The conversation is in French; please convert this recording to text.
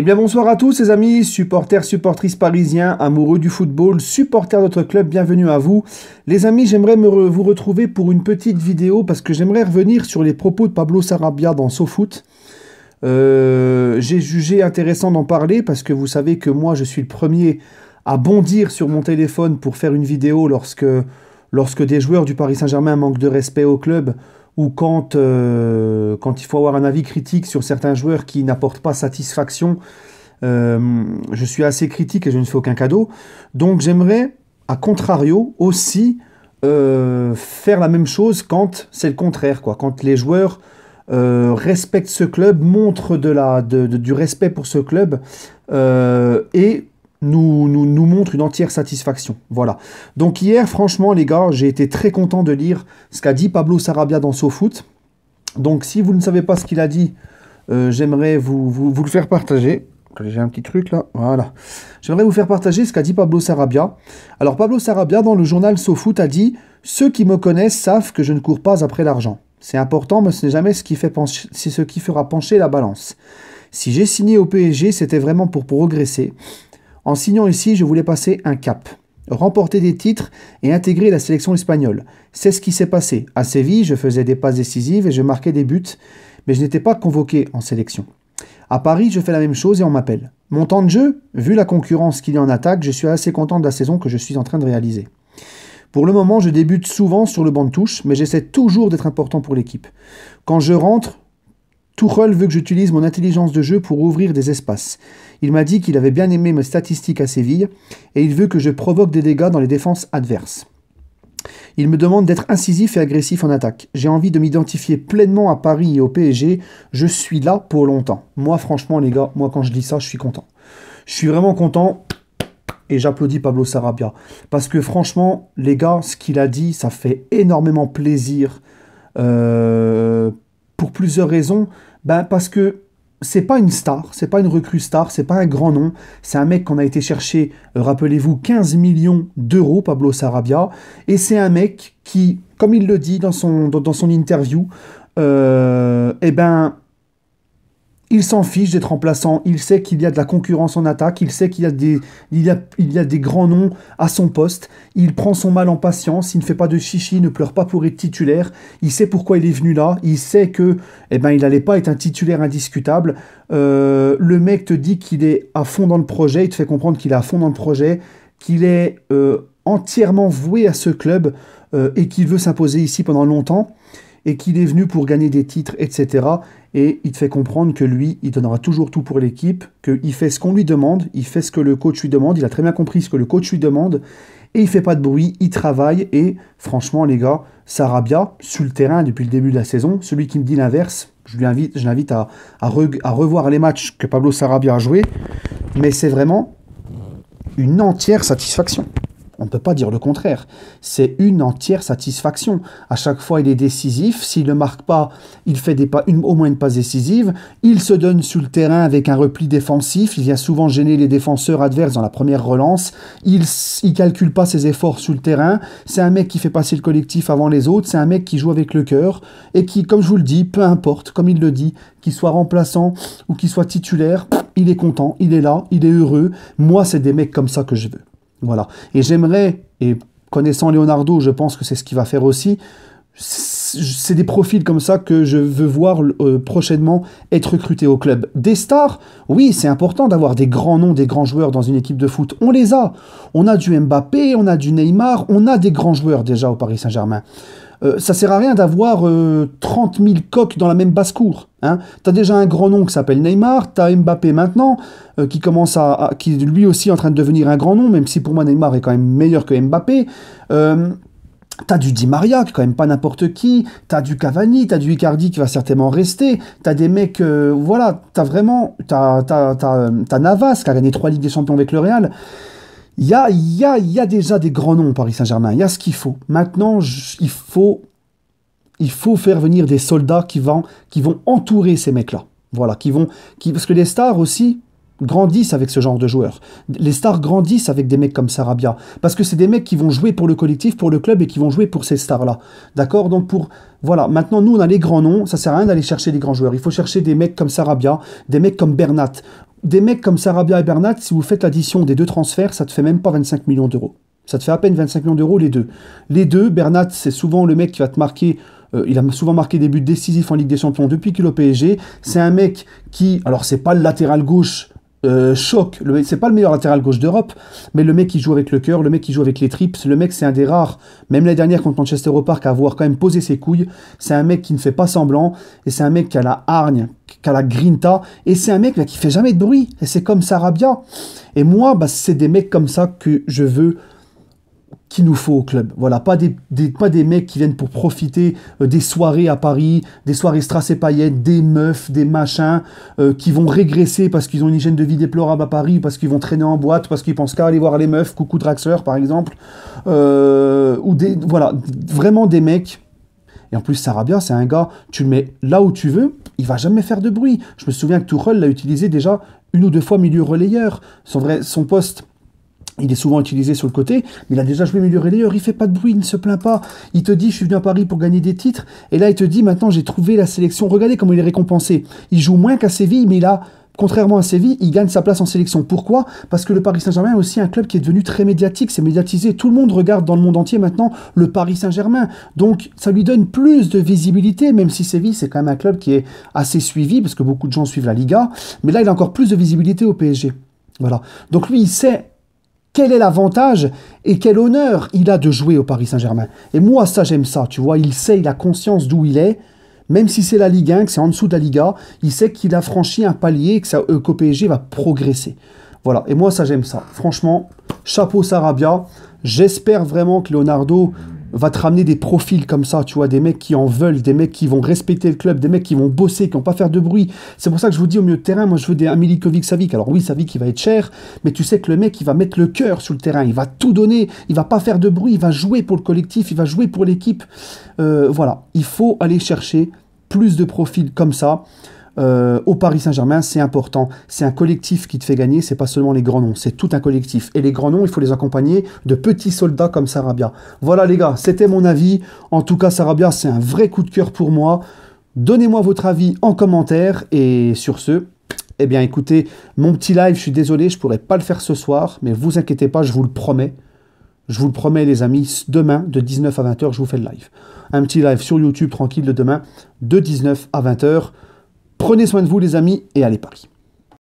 Eh bien bonsoir à tous les amis, supporters, supportrices parisiens, amoureux du football, supporters de notre club, bienvenue à vous. Les amis, j'aimerais vous retrouver pour une petite vidéo parce que j'aimerais revenir sur les propos de Pablo Sarabia dans SoFoot. J'ai jugé intéressant d'en parler parce que vous savez que moi je suis le premier à bondir sur mon téléphone pour faire une vidéo lorsque des joueurs du Paris Saint-Germain manquent de respect au club ou quand il faut avoir un avis critique sur certains joueurs qui n'apportent pas satisfaction. Je suis assez critique et je ne fais aucun cadeau. Donc j'aimerais, à contrario, aussi faire la même chose quand c'est le contraire, quoi. Quand les joueurs respectent ce club, montrent du respect pour ce club et nous montre une entière satisfaction. Voilà. Donc hier, franchement, les gars, j'ai été très content de lire ce qu'a dit Pablo Sarabia dans SoFoot. Donc si vous ne savez pas ce qu'il a dit, j'aimerais vous le faire partager. J'ai un petit truc là, voilà. J'aimerais vous faire partager ce qu'a dit Pablo Sarabia. Alors Pablo Sarabia, dans le journal SoFoot, a dit « Ceux qui me connaissent savent que je ne cours pas après l'argent. C'est important, mais ce n'est jamais ce qui fera pencher la balance. Si j'ai signé au PSG, c'était vraiment pour progresser. En signant ici, je voulais passer un cap, remporter des titres et intégrer la sélection espagnole. C'est ce qui s'est passé. À Séville, je faisais des passes décisives et je marquais des buts, mais je n'étais pas convoqué en sélection. À Paris, je fais la même chose et on m'appelle. Mon temps de jeu, vu la concurrence qu'il y a en attaque, je suis assez content de la saison que je suis en train de réaliser. Pour le moment, je débute souvent sur le banc de touche, mais j'essaie toujours d'être important pour l'équipe. Quand je rentre, Tuchel veut que j'utilise mon intelligence de jeu pour ouvrir des espaces. Il m'a dit qu'il avait bien aimé mes statistiques à Séville et il veut que je provoque des dégâts dans les défenses adverses. Il me demande d'être incisif et agressif en attaque. J'ai envie de m'identifier pleinement à Paris et au PSG. Je suis là pour longtemps. Moi, franchement, les gars, moi, quand je dis ça, je suis content. Je suis vraiment content et j'applaudis Pablo Sarabia. Parce que franchement, les gars, ce qu'il a dit, ça fait énormément plaisir. Pour plusieurs raisons. Parce que c'est pas une star, c'est pas une recrue star, c'est pas un grand nom. C'est un mec qu'on a été chercher, rappelez-vous, 15 millions d'euros, Pablo Sarabia. Et c'est un mec qui, comme il le dit dans son interview, il s'en fiche d'être remplaçant, il sait qu'il y a de la concurrence en attaque, il sait qu'il y a des grands noms à son poste, il prend son mal en patience, il ne fait pas de chichi, ne pleure pas pour être titulaire, il sait pourquoi il est venu là, il sait que il n'allait pas être un titulaire indiscutable. Le mec te dit qu'il est à fond dans le projet, il te fait comprendre qu'il est à fond dans le projet, qu'il est entièrement voué à ce club et qu'il veut s'imposer ici pendant longtemps, et qu'il est venu pour gagner des titres, etc. Et il te fait comprendre que lui, il donnera toujours tout pour l'équipe, qu'il fait ce qu'on lui demande, il fait ce que le coach lui demande, il a très bien compris ce que le coach lui demande, et il fait pas de bruit, il travaille, et franchement les gars, Sarabia, sur le terrain depuis le début de la saison, celui qui me dit l'inverse, je l'invite à revoir les matchs que Pablo Sarabia a joués, mais c'est vraiment une entière satisfaction. On ne peut pas dire le contraire. C'est une entière satisfaction. À chaque fois, il est décisif. S'il ne marque pas, il fait au moins une passe décisive. Il se donne sur le terrain avec un repli défensif. Il vient souvent gêner les défenseurs adverses dans la première relance. Il ne calcule pas ses efforts sur le terrain. C'est un mec qui fait passer le collectif avant les autres. C'est un mec qui joue avec le cœur et qui, comme je vous le dis, peu importe, comme il le dit, qu'il soit remplaçant ou qu'il soit titulaire, il est content, il est là, il est heureux. Moi, c'est des mecs comme ça que je veux. Voilà. Et j'aimerais, et connaissant Leonardo, je pense que c'est ce qu'il va faire aussi, c'est des profils comme ça que je veux voir prochainement être recrutés au club. Des stars, oui, c'est important d'avoir des grands noms, des grands joueurs dans une équipe de foot. On les a. On a du Mbappé, on a du Neymar, on a des grands joueurs déjà au Paris Saint-Germain. Ça sert à rien d'avoir 30 000 coqs dans la même basse-cour. Hein. Tu as déjà un grand nom qui s'appelle Neymar, tu as Mbappé maintenant, qui lui aussi est en train de devenir un grand nom, même si pour moi Neymar est quand même meilleur que Mbappé. T'as du Di Maria, qui est quand même pas n'importe qui, t'as du Cavani, t'as du Icardi qui va certainement rester, t'as des mecs, voilà, t'as Navas qui a gagné 3 Ligues des Champions avec le Real. Il y a déjà des grands noms au Paris Saint-Germain, il y a ce qu'il faut. Maintenant, il faut faire venir des soldats qui vont entourer ces mecs-là. Voilà, parce que les stars aussi grandissent avec ce genre de joueurs. Les stars grandissent avec des mecs comme Sarabia, parce que c'est des mecs qui vont jouer pour le collectif, pour le club, et qui vont jouer pour ces stars-là. D'accord? Donc voilà, maintenant nous on a les grands noms, ça sert à rien d'aller chercher des grands joueurs. Il faut chercher des mecs comme Sarabia, des mecs comme Bernat. des mecs comme Sarabia et Bernat, si vous faites l'addition des deux transferts, ça te fait même pas 25 millions d'euros. Ça te fait à peine 25 millions d'euros les deux. Les deux, Bernat, c'est souvent le mec qui va te marquer. Il a souvent marqué des buts décisifs en Ligue des Champions depuis qu'il est au PSG. C'est un mec qui, alors c'est pas le latéral gauche choc, c'est pas le meilleur latéral gauche d'Europe, mais le mec qui joue avec le cœur, le mec qui joue avec les tripes, le mec c'est un des rares, même l'année dernière contre Manchester au Parc, à avoir quand même posé ses couilles. C'est un mec qui ne fait pas semblant, et c'est un mec qui a la hargne, qui a la grinta, et c'est un mec qui fait jamais de bruit, et c'est comme Sarabia. Et moi, c'est des mecs comme ça que je veux, qu'il nous faut au club. Voilà, pas des mecs qui viennent pour profiter des soirées à Paris, des soirées strass et paillettes, des meufs, des machins, qui vont régresser parce qu'ils ont une hygiène de vie déplorable à Paris, parce qu'ils vont traîner en boîte, parce qu'ils pensent qu'à aller voir les meufs, coucou Draxler par exemple, voilà, vraiment des mecs. Et en plus, Sarabia, c'est un gars, tu le mets là où tu veux, il va jamais faire de bruit. Je me souviens que Tuchel l'a utilisé déjà une ou deux fois milieu relayeur. Son poste, il est souvent utilisé sur le côté, mais il a déjà joué milieu relayeur, il fait pas de bruit, il ne se plaint pas. Il te dit, je suis venu à Paris pour gagner des titres, et là il te dit, maintenant j'ai trouvé la sélection, regardez comment il est récompensé. Il joue moins qu'à Séville, mais contrairement à Séville, il gagne sa place en sélection. Pourquoi? Parce que le Paris Saint-Germain est aussi un club qui est devenu très médiatique, c'est médiatisé. Tout le monde regarde dans le monde entier maintenant le Paris Saint-Germain. Donc ça lui donne plus de visibilité, même si Séville, c'est quand même un club qui est assez suivi, parce que beaucoup de gens suivent la Liga. Mais là, il a encore plus de visibilité au PSG. Voilà. Donc lui, il sait quel est l'avantage et quel honneur il a de jouer au Paris Saint-Germain. Et moi, ça, j'aime ça, tu vois. Il sait, il a conscience d'où il est. Même si c'est la Ligue 1, que c'est en dessous de la Liga, il sait qu'il a franchi un palier, qu'au PSG va progresser. Voilà, et moi, ça, j'aime ça. Franchement, chapeau Sarabia. J'espère vraiment que Leonardo va te ramener des profils comme ça, tu vois, des mecs qui en veulent, des mecs qui vont respecter le club, des mecs qui vont bosser, qui vont pas faire de bruit. C'est pour ça que je vous dis au milieu de terrain, moi je veux un Milinkovic-Savic. Alors oui, Savic il va être cher, mais tu sais que le mec il va mettre le cœur sur le terrain, il va tout donner, il va pas faire de bruit, il va jouer pour le collectif, il va jouer pour l'équipe. Voilà, il faut aller chercher plus de profils comme ça. Au Paris Saint-Germain, c'est important. C'est un collectif qui te fait gagner, c'est pas seulement les grands noms, c'est tout un collectif. Et les grands noms, il faut les accompagner de petits soldats comme Sarabia. Voilà les gars, c'était mon avis. En tout cas, Sarabia, c'est un vrai coup de cœur pour moi. Donnez-moi votre avis en commentaire. Et sur ce, eh bien écoutez, mon petit live, je suis désolé, je pourrais pas le faire ce soir, mais vous inquiétez pas, je vous le promets. Je vous le promets les amis, demain de 19 à 20h, je vous fais le live. Un petit live sur YouTube tranquille de demain de 19 à 20h. Prenez soin de vous les amis et allez Paris.